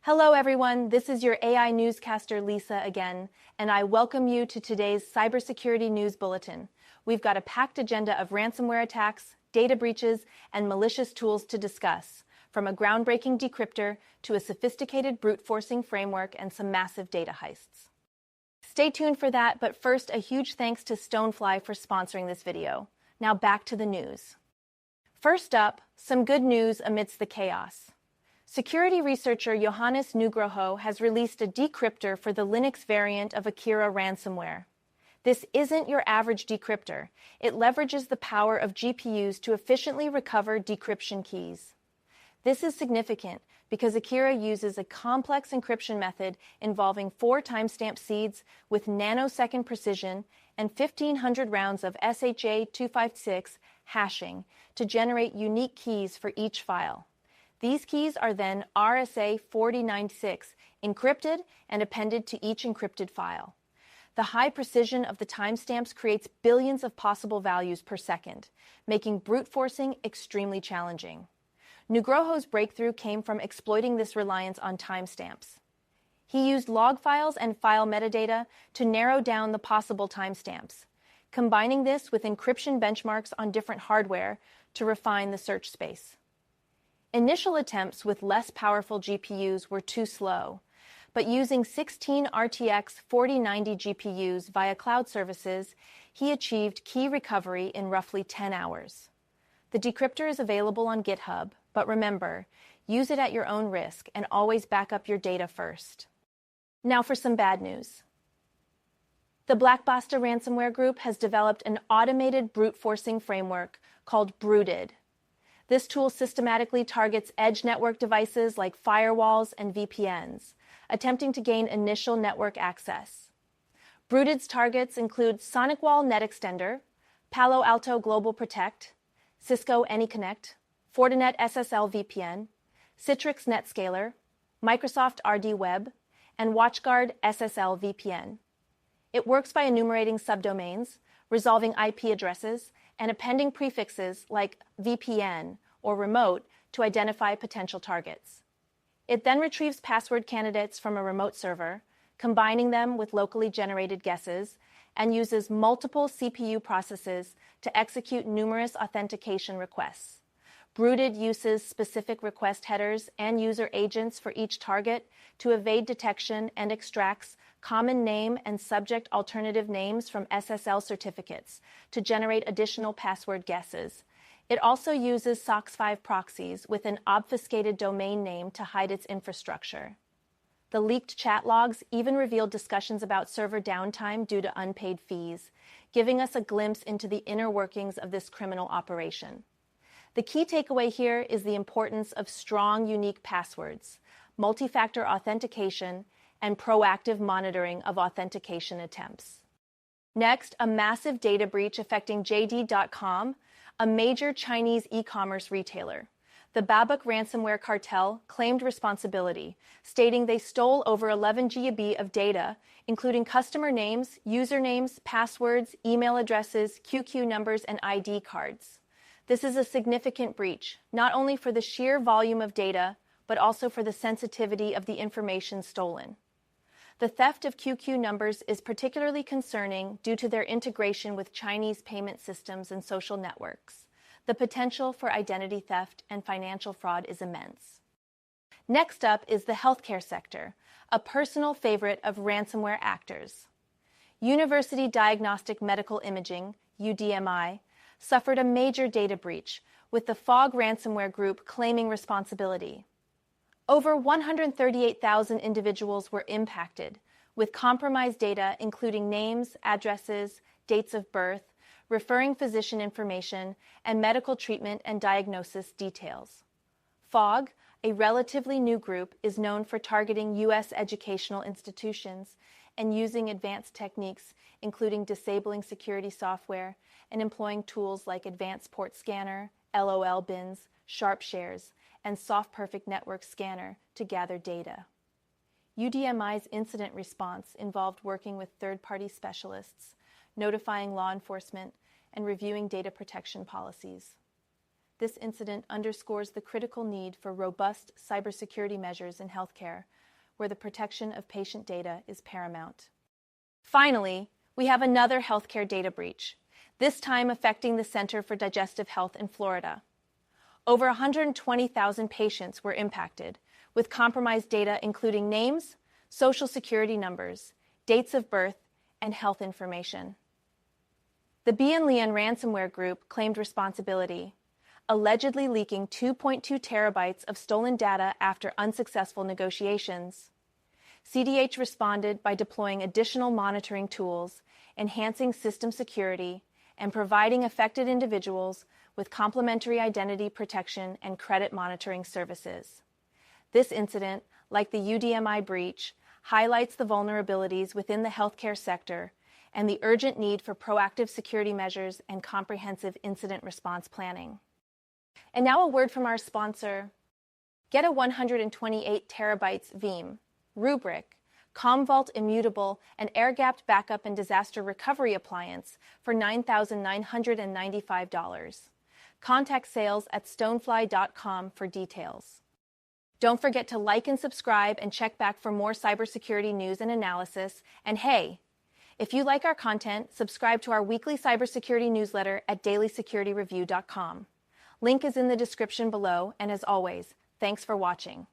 Hello everyone, this is your AI newscaster Lisa again, and I welcome you to today's Cybersecurity News Bulletin. We've got a packed agenda of ransomware attacks, data breaches, and malicious tools to discuss, from a groundbreaking decryptor to a sophisticated brute-forcing framework and some massive data heists. Stay tuned for that, but first a huge thanks to Stonefly for sponsoring this video. Now back to the news. First up, some good news amidst the chaos. Security researcher Johannes Nugroho has released a decryptor for the Linux variant of Akira Ransomware. This isn't your average decryptor. It leverages the power of GPUs to efficiently recover decryption keys. This is significant because Akira uses a complex encryption method involving 4 timestamp seeds with nanosecond precision and 1,500 rounds of SHA-256 hashing to generate unique keys for each file. These keys are then RSA-4096 encrypted and appended to each encrypted file. The high precision of the timestamps creates billions of possible values per second, making brute forcing extremely challenging. Nugroho's breakthrough came from exploiting this reliance on timestamps. He used log files and file metadata to narrow down the possible timestamps, combining this with encryption benchmarks on different hardware to refine the search space. Initial attempts with less powerful GPUs were too slow, but using 16 RTX 4090 GPUs via cloud services, he achieved key recovery in roughly 10 hours. The decryptor is available on GitHub, but remember, use it at your own risk and always back up your data first. Now for some bad news. The BlackBasta's ransomware group has developed an automated brute-forcing framework called Bruted. This tool systematically targets edge network devices like firewalls and VPNs, attempting to gain initial network access. Bruted's targets include SonicWall Net Extender, Palo Alto Global Protect, Cisco AnyConnect, Fortinet SSL VPN, Citrix NetScaler, Microsoft RD Web, and WatchGuard SSL VPN. It works by enumerating subdomains, resolving IP addresses, and appending prefixes like VPN or remote to identify potential targets. It then retrieves password candidates from a remote server, combining them with locally generated guesses, and uses multiple CPU processes to execute numerous authentication requests. Bruted uses specific request headers and user agents for each target to evade detection and extracts common name and subject alternative names from SSL certificates to generate additional password guesses. It also uses SOC 5 proxies with an obfuscated domain name to hide its infrastructure. The leaked chat logs even revealed discussions about server downtime due to unpaid fees, giving us a glimpse into the inner workings of this criminal operation. The key takeaway here is the importance of strong, unique passwords, multi-factor authentication, and proactive monitoring of authentication attempts. Next, a massive data breach affecting JD.com, a major Chinese e-commerce retailer. The Babuk ransomware cartel claimed responsibility, stating they stole over 11 GB of data, including customer names, usernames, passwords, email addresses, QQ numbers, and ID cards. This is a significant breach, not only for the sheer volume of data, but also for the sensitivity of the information stolen. The theft of QQ numbers is particularly concerning due to their integration with Chinese payment systems and social networks. The potential for identity theft and financial fraud is immense. Next up is the healthcare sector, a personal favorite of ransomware actors. University Diagnostic Medical Imaging, UDMI, suffered a major data breach, with the FOG ransomware group claiming responsibility. Over 138,000 individuals were impacted, with compromised data including names, addresses, dates of birth, referring physician information, and medical treatment and diagnosis details. FOG, a relatively new group, is known for targeting U.S. educational institutions and using advanced techniques including disabling security software and employing tools like Advanced Port Scanner, LOL bins, Sharp Shares, and SoftPerfect Network Scanner to gather data. UDMI's incident response involved working with third-party specialists, notifying law enforcement, and reviewing data protection policies. this incident underscores the critical need for robust cybersecurity measures in healthcare, where the protection of patient data is paramount. Finally, we have another healthcare data breach, this time affecting the Center for Digestive Health in Florida. Over 120,000 patients were impacted, with compromised data including names, social security numbers, dates of birth, and health information. The Lian ransomware group claimed responsibility, allegedly leaking 2.2 terabytes of stolen data after unsuccessful negotiations. CDH responded by deploying additional monitoring tools, enhancing system security, and providing affected individuals with complementary identity protection and credit monitoring services. This incident, like the UDMI breach, highlights the vulnerabilities within the healthcare sector and the urgent need for proactive security measures and comprehensive incident response planning. And now a word from our sponsor. Get a 128 terabytes Veeam, Rubrik, Commvault Immutable, and air-gapped backup and disaster recovery appliance for $9,995. Contact sales at stonefly.com for details. Don't forget to like and subscribe and check back for more cybersecurity news and analysis. And hey, if you like our content, subscribe to our weekly cybersecurity newsletter at dailysecurity.review.com. Link is in the description below, and as always, thanks for watching.